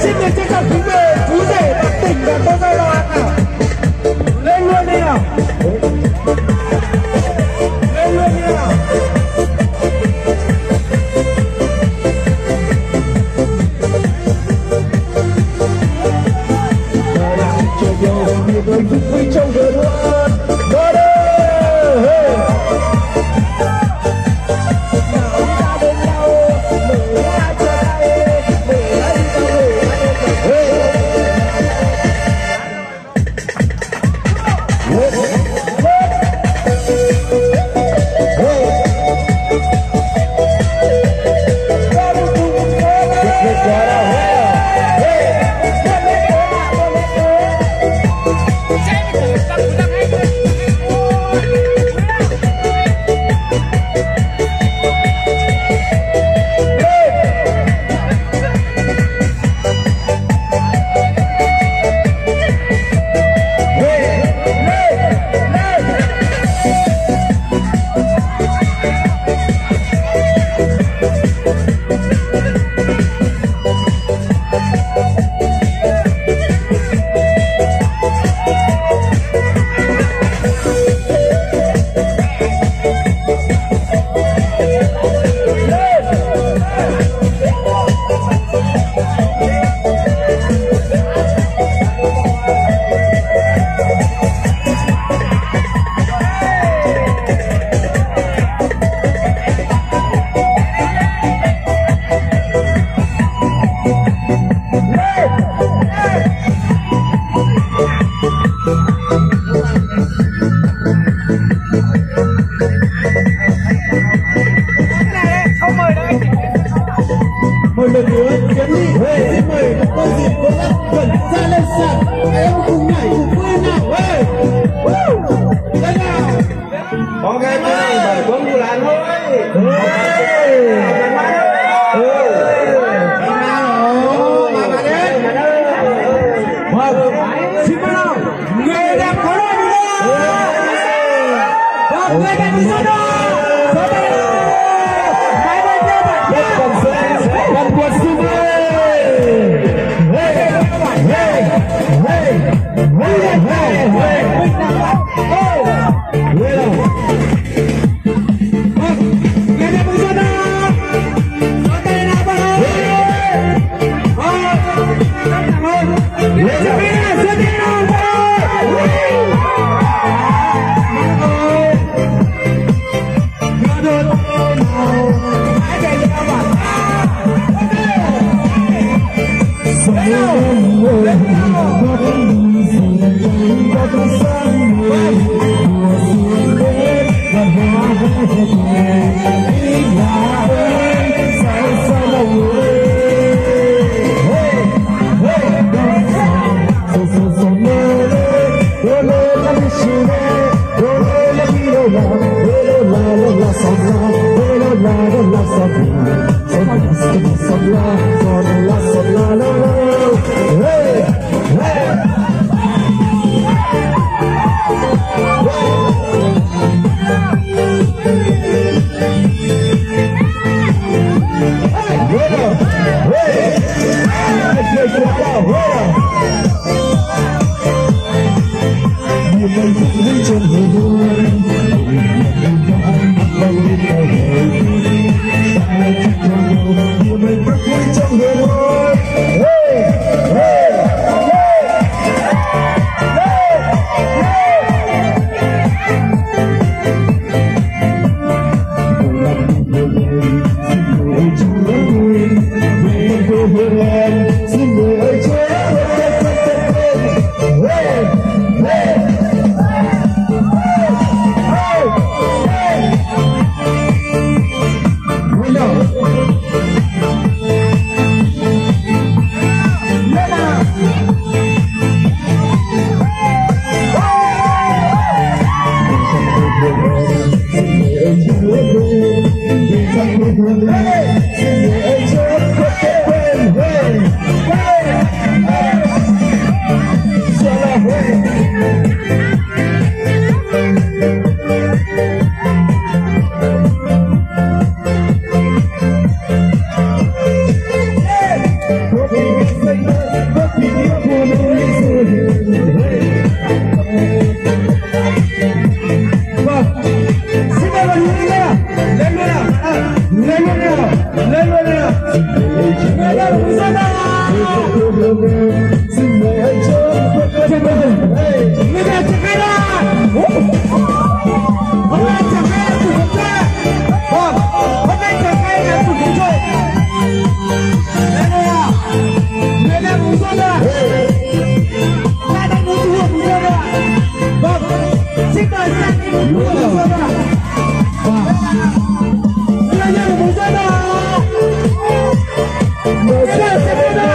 Xin được trân trọng kính mời chú rể Bắc Tỉnh và cô dâu Loan nào. Lên luôn đi nào. Lên luôn đi nào. Trời nhiều nhiều người thích vui trong đời luôn. Đó đây. Một lần nữa Tiến Ly Huệ xin mời cô dịp cô bác chuẩn ra lên sàn. Em cùng nhảy cùng vui nào. Đây nào. Ok cái này bởi cuốn của làng thôi. Xin mời nào. Người đẹp có đôi đi đâu. Người đẹp đi đâu. One more super! Hey! người dân người dân xin mời hãy chớp người ta chẳng hay là hôm nay chẳng hay là chủ động chơi hôm nay chẳng hay là chủ động chơi đây đây à người ta người dân à ta đang muốn thu hút người dân à vâng xin mời sang đi một người dân à người dân người dân à người dân sẽ đi đâu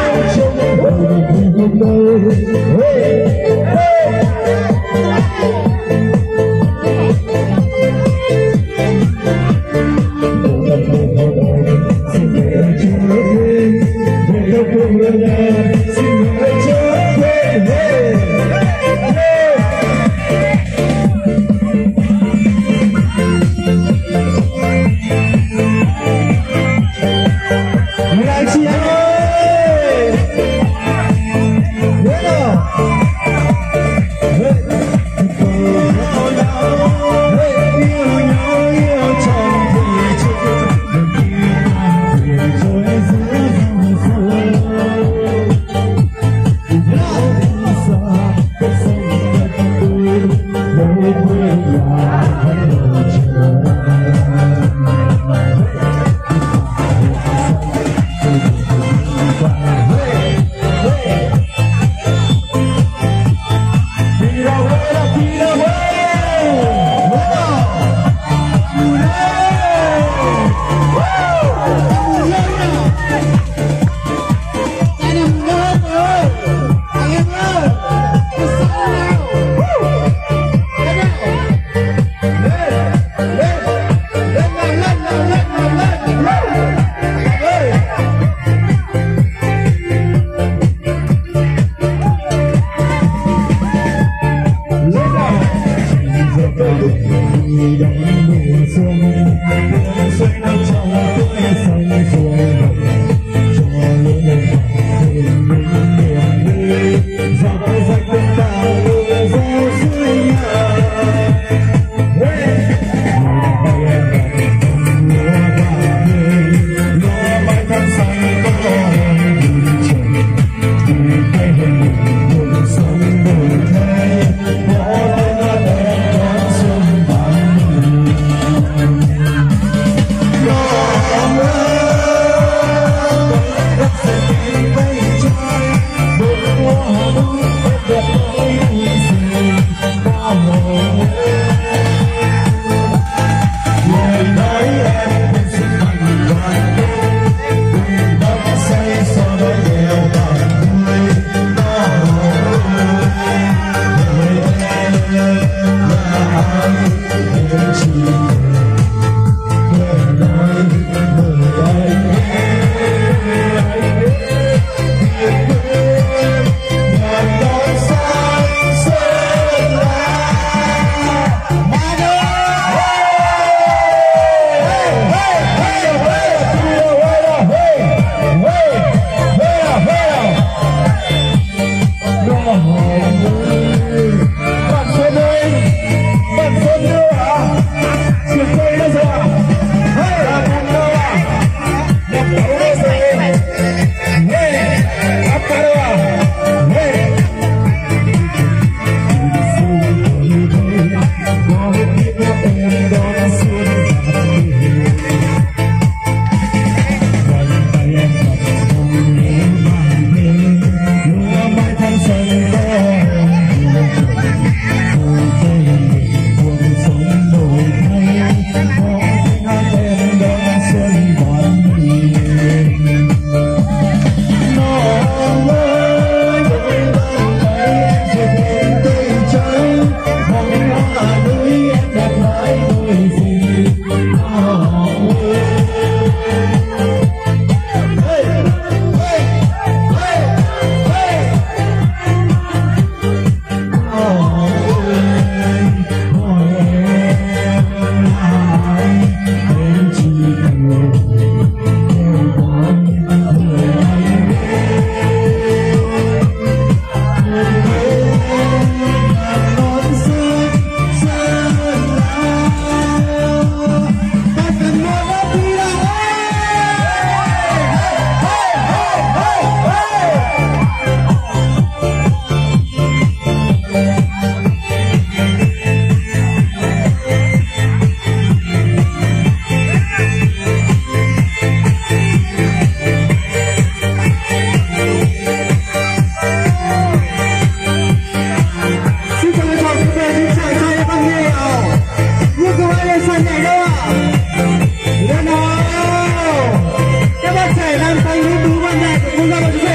手上的是谁？哎，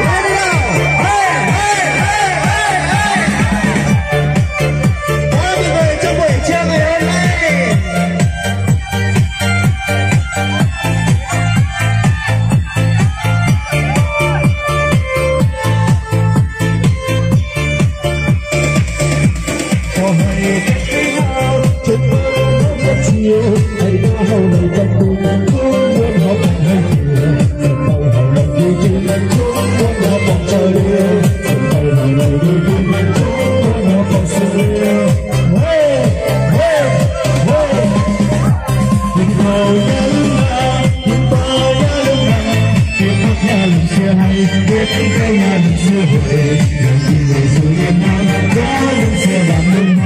来这个，我们会将会将个人来。我係飛out，盡可能一次係打後嚟不斷，中溫可能係調，直到後來要見，中溫我放在了，直到後來要見，中溫我放肆了。然後人啊，然後一路行，別學也能學係，別飛也能學會，讓以為做一晚，也能學難能好。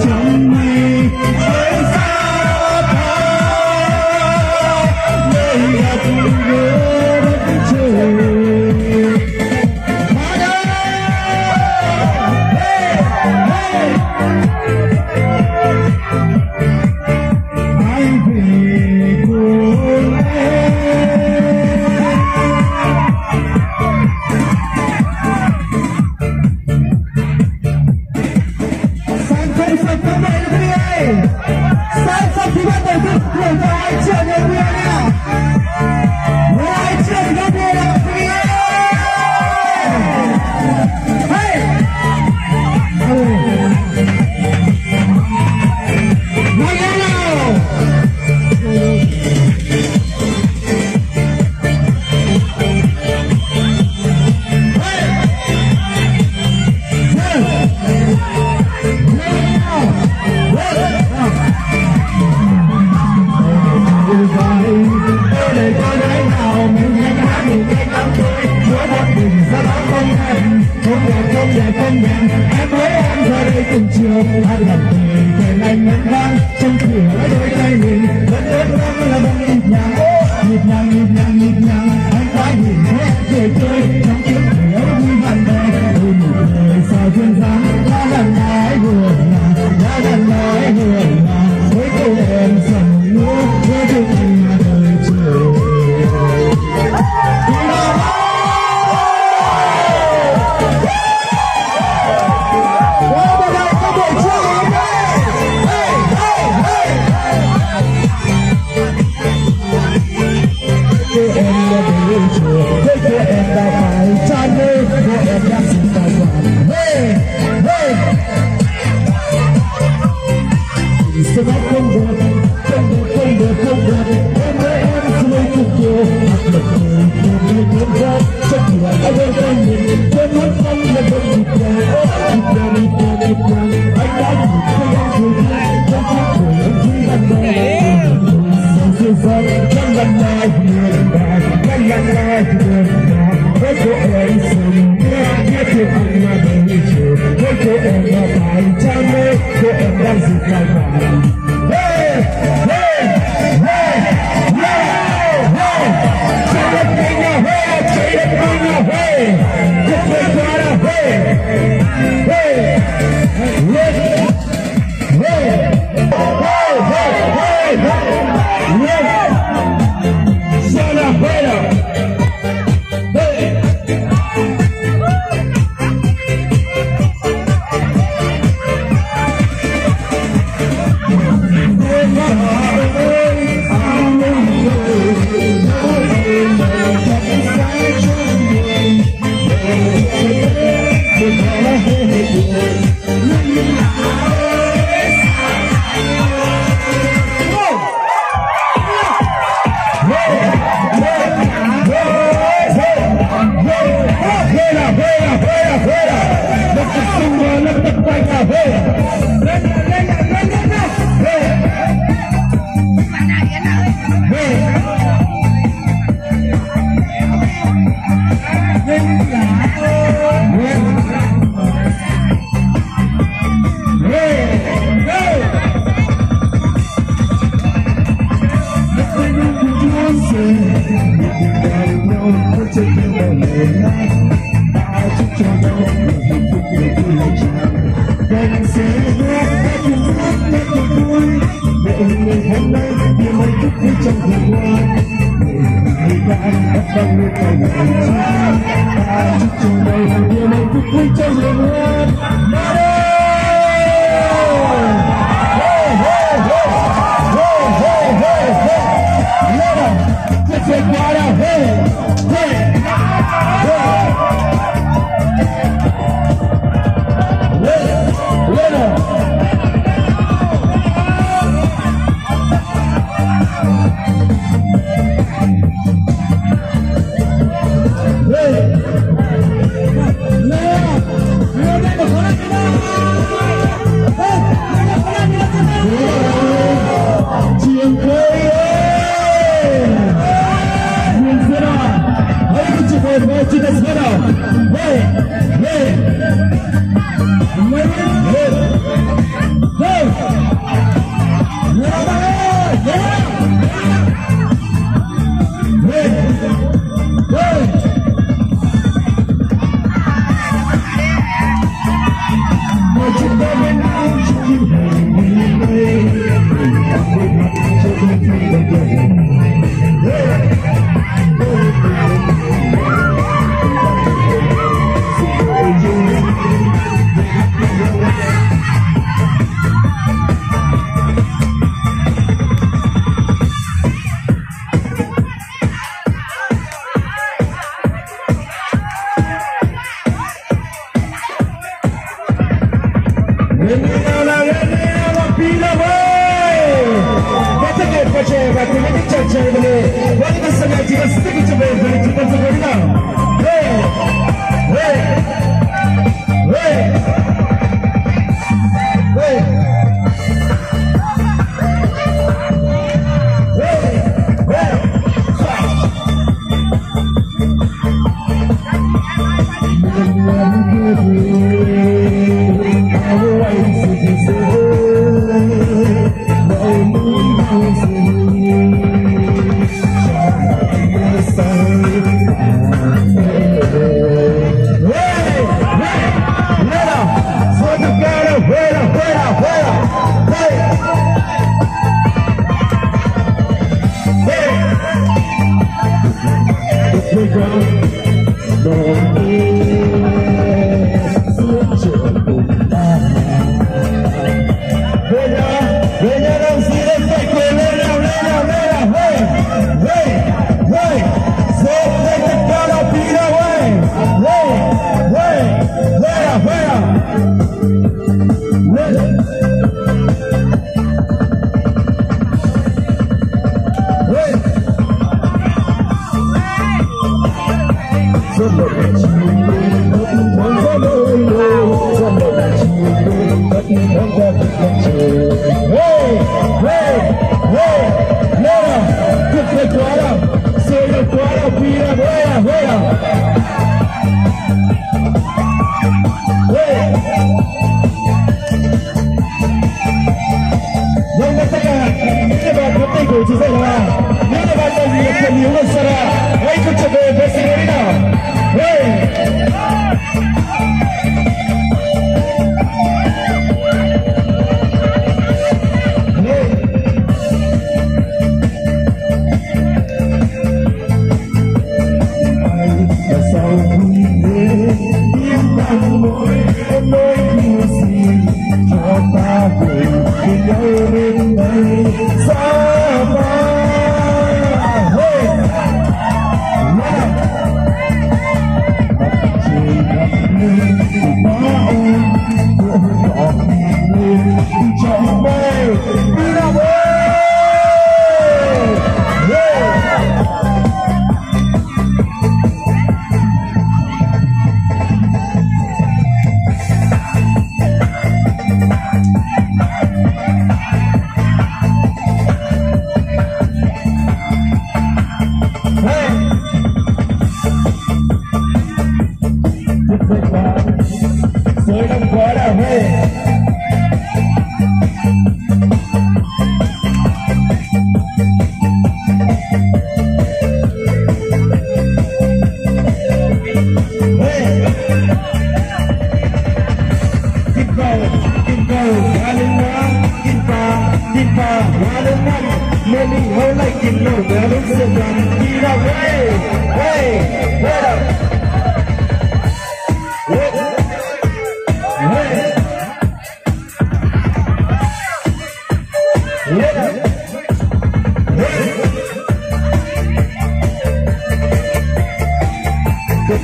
trong mây với sao nơi gặp gỡ đất trời. Em với em giờ đây từng chiều hát lòng tình thề anh ngân vang trong cửa đôi tay mình vẫn ướt đẫm là bông nhịp nhàng nhịp nhàng nhịp nhàng nhịp nhàng anh đã nhìn thấy em cười tươi trong tiếng cười vui bạn bè ôi nụ cười sao duyên dáng đã lần nói hưởng đã lần nói hưởng với cô em dần nữa với tình đời chiều. Sẽ có không được em với em xuôi cùng chiều áp lực người cùng người cuốn gót trong cửa ở bên tay mình trên mắt phong là một nhịp nhàng anh đã nhìn thấy em cười tươi trong chiếc cười em vui ban đầu sầu siêu gió trong lần này huyền bạc trong lần này huyền bạc với cô em sừng biết thương anh mà đời chiều với cô em là phải trao mê cô em đang dịu lại vàng. Hey, hey, hey, hey, hey, take it in your head, take it in your head, just like that, hey, hey, hey, hey, hey, hey, shut up, hey, hey. pakai ini caca boleh. Wanita sengaja jika sedikit coba beli cepat sekali nak. Hey, hey, hey, hey.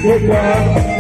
Good